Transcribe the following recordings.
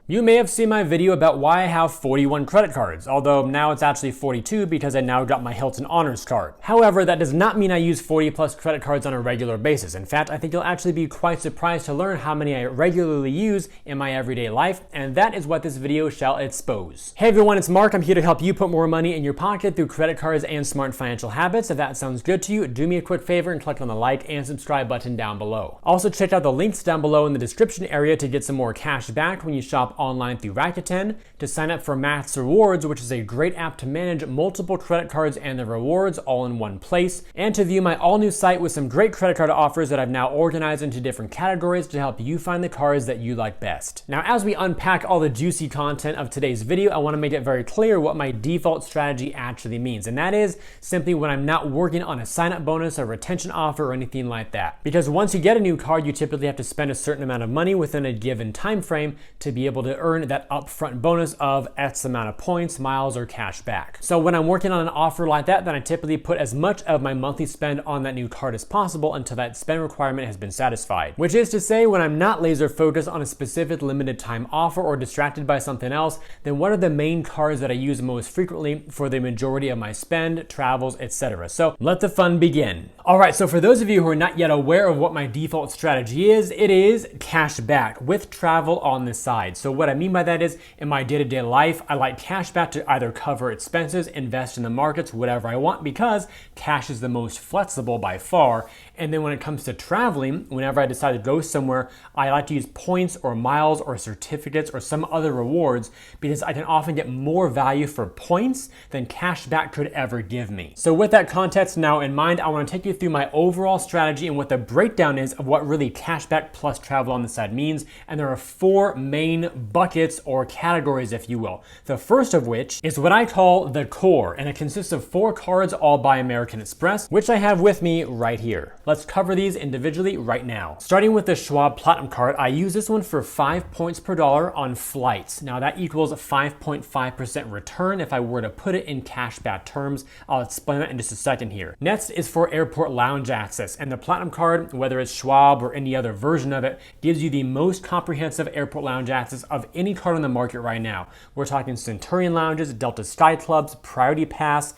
You may have seen my video about why I have 41 credit cards, although now it's actually 42 because I now got my Hilton Honors card. However, that does not mean I use 40 plus credit cards on a regular basis. In fact, I think you'll actually be quite surprised to learn how many I regularly use in my everyday life, and that is what this video shall expose. Hey everyone, it's Mark. I'm here to help you put more money in your pocket through credit cards and smart financial habits. If that sounds good to you, do me a quick favor and click on the like and subscribe button down below. Also, check out the links down below in the description area to get some more cash back when you shop online through RAKUTEN, to sign up for MAXREWARDS, which is a great app to manage multiple credit cards and the rewards all in one place, and to view my all new site with some great credit card offers that I've now organized into different categories to help you find the cards that you like best. Now, as we unpack all the juicy content of today's video, I want to make it very clear what my default strategy actually means, and that is simply when I'm not working on a sign-up bonus or retention offer or anything like that. Because once you get a new card, you typically have to spend a certain amount of money within a given time frame to be able to earn that upfront bonus of X amount of points, miles, or cash back. So when I'm working on an offer like that, then I typically put as much of my monthly spend on that new card as possible until that spend requirement has been satisfied. Which is to say, when I'm not laser focused on a specific limited time offer or distracted by something else, then what are the main cards that I use most frequently for the majority of my spend, travels, etc. So let the fun begin. All right, so for those of you who are not yet aware of what my default strategy is, it is cash back with travel on the side. So what I mean by that is, in my day-to-day life, I like cash back to either cover expenses, invest in the markets, whatever I want, because cash is the most flexible by far. And then when it comes to traveling, whenever I decide to go somewhere, I like to use points or miles or certificates or some other rewards, because I can often get more value for points than cash back could ever give me. So with that context now in mind, I want to take you through my overall strategy and what the breakdown is of what really cashback plus travel on the side means. And there are four main buckets or categories, if you will. The first of which is what I call the core, and it consists of 4 cards all by American Express, which I have with me right here. Let's cover these individually right now. Starting with the Schwab Platinum card, I use this one for 5 points per dollar on flights. Now that equals 5.5% return if I were to put it in cashback terms. I'll explain that in just a second here. Next is for airport lounge access, and the Platinum card, whether it's Schwab or any other version of it, gives you the most comprehensive airport lounge access of any card on the market right now. We're talking Centurion lounges, Delta Sky Clubs, Priority Pass.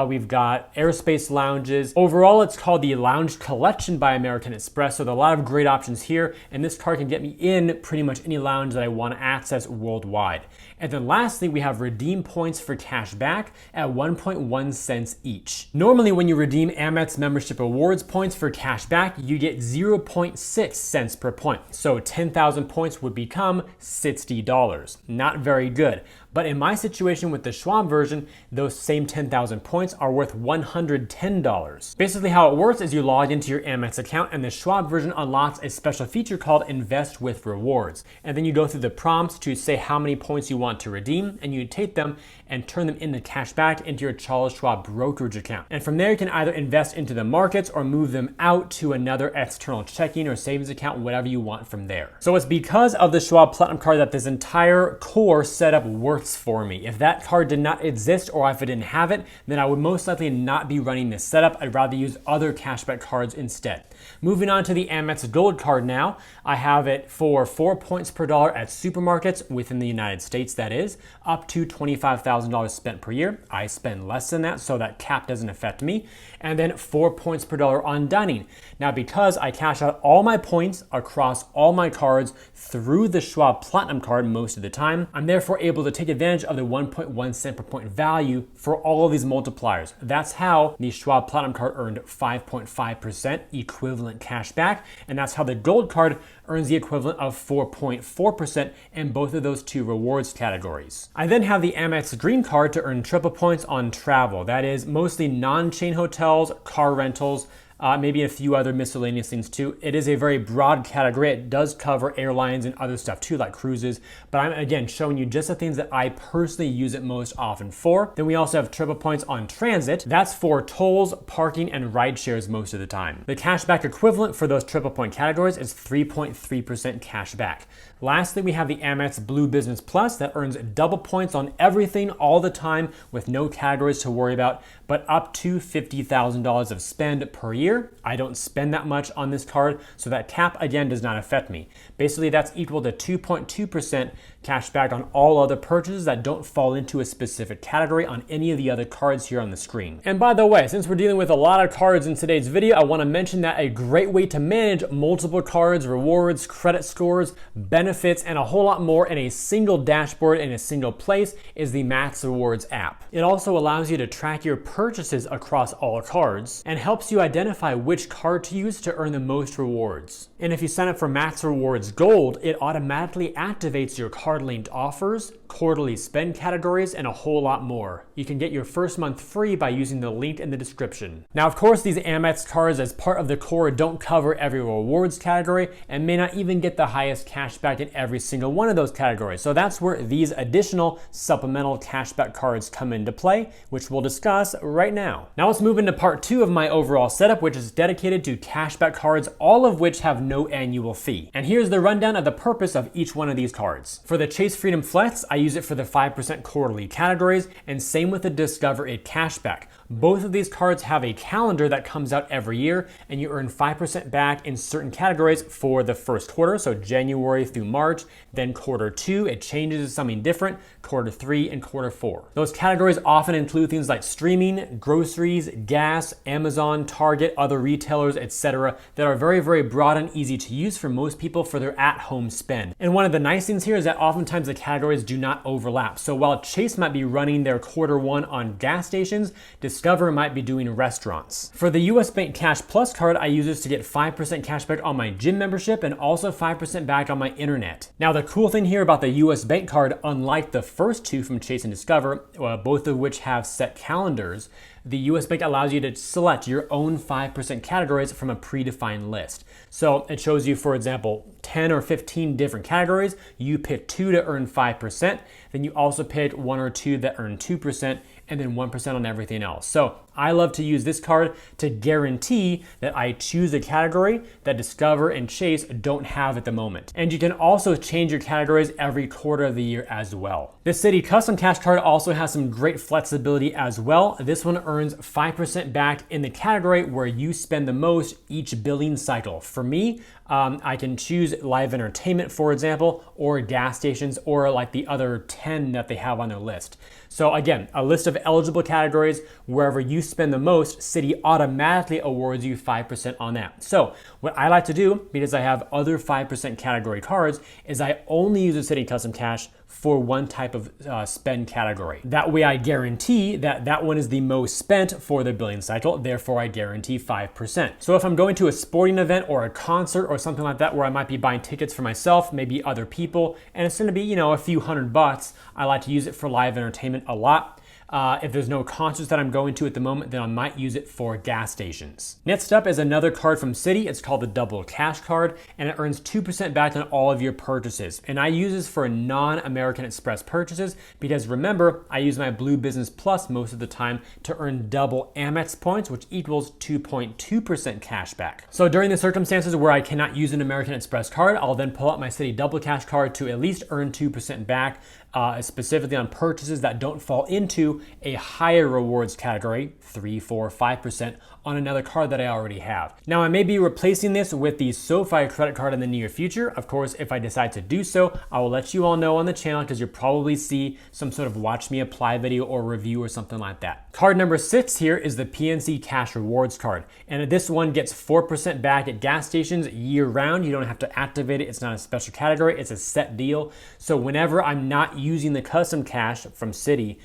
We've got airspace lounges. Overall, it's called the Lounge Collection by American Express, so there are a lot of great options here, and this card can get me in pretty much any lounge that I want to access worldwide. And then lastly, we have redeem points for cash back at 1.1 cents each. Normally, when you redeem Amex membership awards points for cash back, you get 0.6 cents per point. So 10,000 points would become $60. Not very good. But in my situation with the Schwab version, those same 10,000 points are worth $110. Basically how it works is you log into your Amex account, and the Schwab version unlocks a special feature called Invest with Rewards. And then you go through the prompts to say how many points you want to redeem, and you take them and turn them into cash back into your Charles Schwab brokerage account. And from there, you can either invest into the markets or move them out to another external checking or savings account, whatever you want from there. So it's because of the Schwab Platinum card that this entire core setup works for me. If that card did not exist, or if I didn't have it, then I would most likely not be running this setup. I'd rather use other cashback cards instead. Moving on to the Amex Gold card now, I have it for 4 points per dollar at supermarkets within the United States, that is, up to $25,000 spent per year. I spend less than that, so that cap doesn't affect me. And then 4 points per dollar on dining. Now, because I cash out all my points across all my cards through the Schwab Platinum card most of the time, I'm therefore able to take advantage of the 1.1 cent per point value for all of these multipliers. That's how the Schwab Platinum card earned 5.5% equivalent cash back, and that's how the Gold card earns the equivalent of 4.4% in both of those two rewards categories. I then have the Amex Green card to earn triple points on travel. That is mostly non-chain hotels, car rentals, maybe a few other miscellaneous things too. It is a very broad category. It does cover airlines and other stuff too, like cruises, but I'm again showing you just the things that I personally use it most often for. Then we also have triple points on transit. That's for tolls, parking, and ride shares most of the time. The cashback equivalent for those triple point categories is 3.3% cash back. Lastly, we have the Amex Blue Business Plus that earns double points on everything all the time with no categories to worry about, but up to $50,000 of spend per year. I don't spend that much on this card, so that cap again does not affect me. Basically, that's equal to 2.2% cash back on all other purchases that don't fall into a specific category on any of the other cards here on the screen. And by the way, since we're dealing with a lot of cards in today's video, I want to mention that a great way to manage multiple cards, rewards, credit scores, benefits, and a whole lot more in a single dashboard in a single place is the MAXREWARDS app. It also allows you to track your purchases across all cards and helps you identify which card to use to earn the most rewards. And if you sign up for MAXREWARDS Gold, it automatically activates your card-linked offers, quarterly spend categories, and a whole lot more. You can get your first month free by using the link in the description. Now, of course, these Amex cards as part of the core don't cover every rewards category and may not even get the highest cashback in every single one of those categories. So that's where these additional supplemental cashback cards come into play, which we'll discuss right now. Now let's move into part 2 of my overall setup, which is dedicated to cashback cards, all of which have no annual fee. And here's the rundown of the purpose of each one of these cards. For the Chase Freedom Flex, I use it for the 5% quarterly categories, and same with the Discover It cashback. Both of these cards have a calendar that comes out every year, and you earn 5% back in certain categories for the first quarter, so January through March. Then quarter 2, it changes to something different, quarter 3, and quarter 4. Those categories often include things like streaming, groceries, gas, Amazon, Target, other retailers, etc. that are very, very broad and easy to use for most people for their at-home spend. And one of the nice things here is that oftentimes the categories do not overlap. So while Chase might be running their quarter 1 on gas stations, Discover might be doing restaurants. For the US Bank Cash Plus card, I use this to get 5% cash back on my gym membership and also 5% back on my internet. Now, the cool thing here about the US Bank card, unlike the first two from Chase and Discover, both of which have set calendars, the US Bank allows you to select your own 5% categories from a predefined list. So it shows you, for example, 10 or 15 different categories. You pick 2 to earn 5%. Then you also pick 1 or 2 that earn 2%, and then 1% on everything else. So I love to use this card to guarantee that I choose a category that Discover and Chase don't have at the moment. And you can also change your categories every quarter of the year as well. The Citi Custom Cash card also has some great flexibility as well. This one earns 5% back in the category where you spend the most each billing cycle. For me, I can choose live entertainment, for example, or gas stations, or like the other 10 that they have on their list. So again, a list of eligible categories. Wherever you spend the most, Citi automatically awards you 5% on that. So what I like to do, because I have other 5% category cards, is I only use the Citi Custom Cash for one type of spend category. That way I guarantee that that one is the most spent for the billing cycle, therefore I guarantee 5%. So if I'm going to a sporting event or a concert or something like that where I might be buying tickets for myself, maybe other people, and it's gonna be, a few $100, I like to use it for live entertainment a lot. If there's no concerts that I'm going to at the moment, then I might use it for gas stations. Next up is another card from Citi. It's called the Double Cash card, and it earns 2% back on all of your purchases. And I use this for non-American Express purchases because remember, I use my Blue Business Plus most of the time to earn double Amex points, which equals 2.2% cash back. So during the circumstances where I cannot use an American Express card, I'll then pull out my Citi Double Cash card to at least earn 2% back, specifically on purchases that don't fall into a higher rewards category, 3, 4, 5% on another card that I already have. Now I may be replacing this with the SOFI credit card in the near future. Of course, if I decide to do so, I will let you all know on the channel because you'll probably see some sort of watch me apply video or review or something like that. Card number 6 here is the PNC Cash Rewards card. And this one gets 4% back at gas stations year round. You don't have to activate it. It's not a special category. It's a set deal. So whenever I'm not using the custom cash from Citi,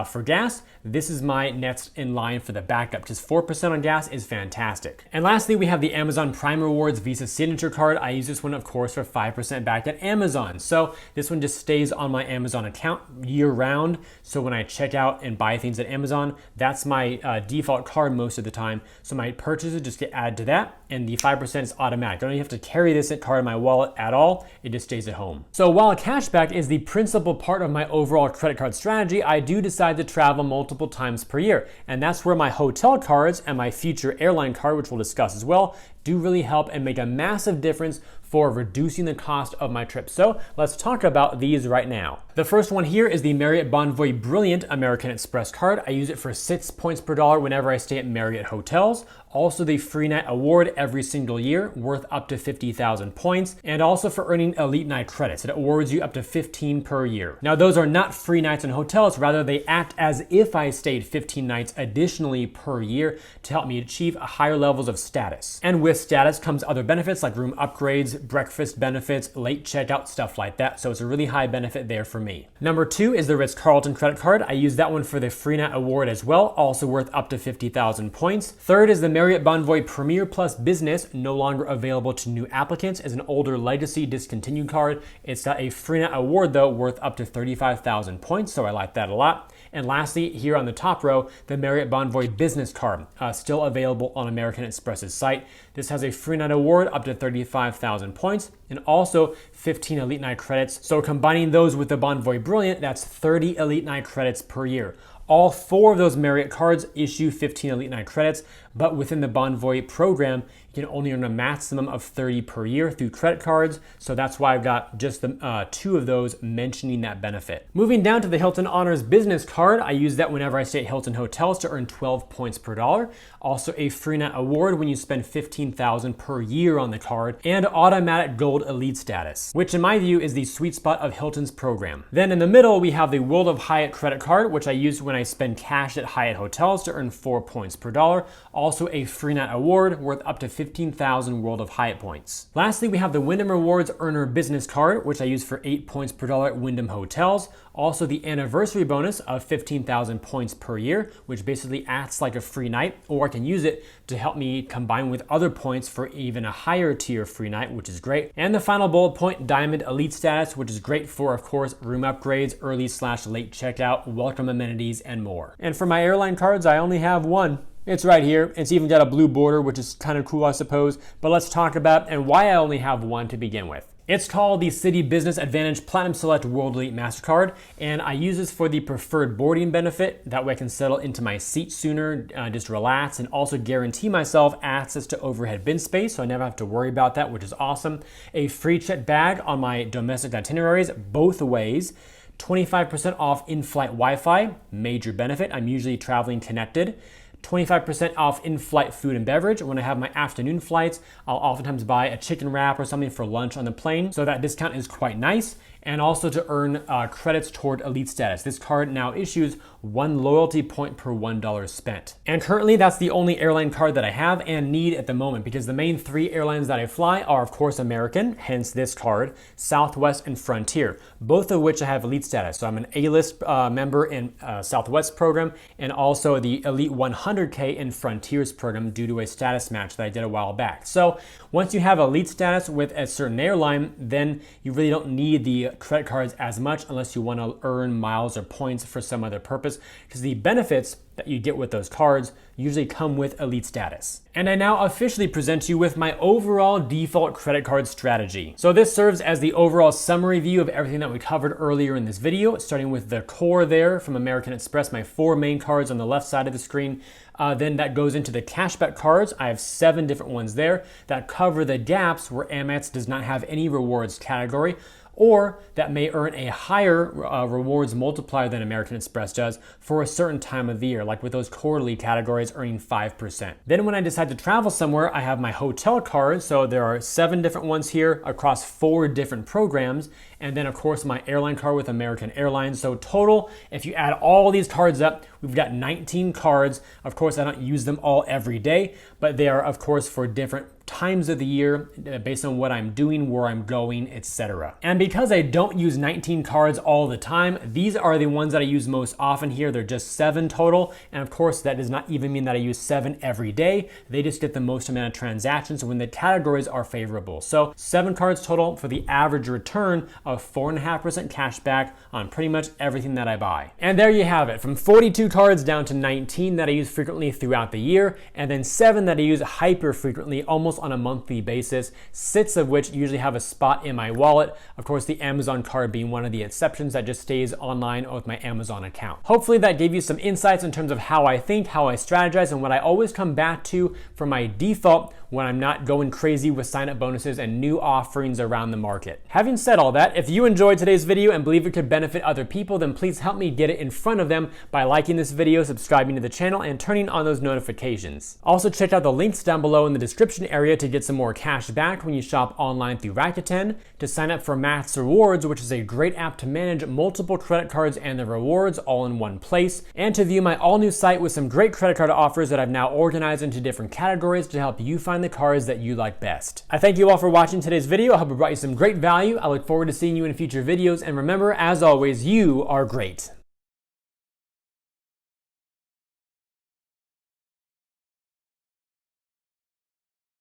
for gas, this is my next in line for the backup. Just 4% on gas is fantastic. And lastly, we have the Amazon Prime Rewards Visa Signature card. I use this one, of course, for 5% back at Amazon. So this one just stays on my Amazon account year round. So when I check out and buy things at Amazon, that's my default card most of the time. So my purchases just get added to that, and the 5% is automatic. I don't even have to carry this card in my wallet at all. It just stays at home. So while cashback is the principal part of my overall credit card strategy, I do decide to travel multiple times per year. And that's where my hotel cards and my future airline card, which we'll discuss as well, do really help and make a massive difference for reducing the cost of my trip. So let's talk about these right now. The first one here is the Marriott Bonvoy Brilliant American Express card. I use it for 6 points per dollar whenever I stay at Marriott hotels. Also the Free Night Award every single year, worth up to 50,000 points, and also for earning Elite Night credits. It awards you up to 15 per year. Now those are not free nights in hotels, rather they act as if I stayed 15 nights additionally per year to help me achieve higher levels of status. And with status comes other benefits like room upgrades, breakfast benefits, late checkout, stuff like that. So it's a really high benefit there for me. Number 2 is the Ritz-Carlton credit card. I use that one for the Free Night Award as well, also worth up to 50,000 points. Third is the Marriott Bonvoy Premier Plus Business, no longer available to new applicants, is an older legacy discontinued card. It's got a Free Night Award though, worth up to 35,000 points, so I like that a lot. And lastly, here on the top row, the Marriott Bonvoy Business card, still available on American Express's site. This has a Free Night Award up to 35,000 points and also 15 Elite Night credits. So combining those with the Bonvoy Brilliant, that's 30 Elite Night credits per year. All 4 of those Marriott cards issue 15 Elite Night credits, but within the Bonvoy program, you can only earn a maximum of 30 per year through credit cards. So that's why I've got just the 2 of those mentioning that benefit. Moving down to the Hilton Honors Business card, I use that whenever I stay at Hilton hotels to earn 12 points per dollar. Also a Free Night Award when you spend 15,000 per year on the card, and automatic Gold Elite status, which in my view is the sweet spot of Hilton's program. Then in the middle, we have the World of Hyatt credit card, which I use when I spend cash at Hyatt hotels to earn 4 points per dollar. Also a Free Night Award worth up to 15,000 World of Hyatt points. Lastly, we have the Wyndham Rewards Earner Business card, which I use for 8 points per dollar at Wyndham hotels. Also the anniversary bonus of 15,000 points per year, which basically acts like a free night, or I can use it to help me combine with other points for even a higher tier free night, which is great. And the final bullet point, Diamond Elite status, which is great for, of course, room upgrades, early/late checkout, welcome amenities, and more. And for my airline cards, I only have one. It's right here. It's even got a blue border, which is kind of cool, I suppose. But let's talk about and why I only have one to begin with. It's called the Citi Business Advantage Platinum Select World Elite MasterCard, and I use this for the preferred boarding benefit. That way I can settle into my seat sooner, just relax, and also guarantee myself access to overhead bin space, so I never have to worry about that, which is awesome. A free check bag on my domestic itineraries, both ways. 25% off in-flight Wi-Fi, major benefit. I'm usually traveling connected. 25% off in-flight food and beverage. When I have my afternoon flights, I'll oftentimes buy a chicken wrap or something for lunch on the plane, so that discount is quite nice. And also to earn credits toward elite status. This card now issues 1 loyalty point per $1 spent. And currently that's the only airline card that I have and need at the moment, because the main 3 airlines that I fly are of course American, hence this card, Southwest, and Frontier, both of which I have elite status. So I'm an A-list member in Southwest program, and also the Elite 100K in Frontier's program due to a status match that I did a while back. So once you have elite status with a certain airline, then you really don't need the credit cards as much unless you want to earn miles or points for some other purpose, because the benefits that you get with those cards usually come with elite status. And I now officially present you with my overall default credit card strategy. So this serves as the overall summary view of everything that we covered earlier in this video, starting with the core there from American Express, my 4 main cards on the left side of the screen. Then that goes into the cashback cards. I have 7 different ones there that cover the gaps where Amex does not have any rewards category, or that may earn a higher rewards multiplier than American Express does for a certain time of the year, like with those quarterly categories earning 5%. Then when I decide to travel somewhere, I have my hotel card. So there are 7 different ones here across 4 different programs. And then of course my airline card with American Airlines. So total, if you add all these cards up, we've got 19 cards. Of course, I don't use them all every day, but they are of course for different times of the year based on what I'm doing, where I'm going, etc. And because I don't use 19 cards all the time, these are the ones that I use most often here. They're just 7 total. And of course, that does not even mean that I use 7 every day. They just get the most amount of transactions when the categories are favorable. So 7 cards total for the average return of 4.5% cash back on pretty much everything that I buy. And there you have it, from 42 cards down to 19 that I use frequently throughout the year, and then 7 that I use hyper frequently, almost on a monthly basis, 6 of which usually have a spot in my wallet. Of course, the Amazon card being one of the exceptions that just stays online with my Amazon account. Hopefully that gave you some insights in terms of how I think, how I strategize, and what I always come back to for my default when I'm not going crazy with sign-up bonuses and new offerings around the market. Having said all that, if you enjoyed today's video and believe it could benefit other people, then please help me get it in front of them by liking this video, subscribing to the channel, and turning on those notifications. Also, check out the links down below in the description area to get some more cash back when you shop online through Rakuten, to sign up for MAXREWARDS, which is a great app to manage multiple credit cards and the rewards all in one place, and to view my all-new site with some great credit card offers that I've now organized into different categories to help you find the cards that you like best. I thank you all for watching today's video. I hope it brought you some great value. I look forward to seeing you in future videos, and remember, as always, you are great.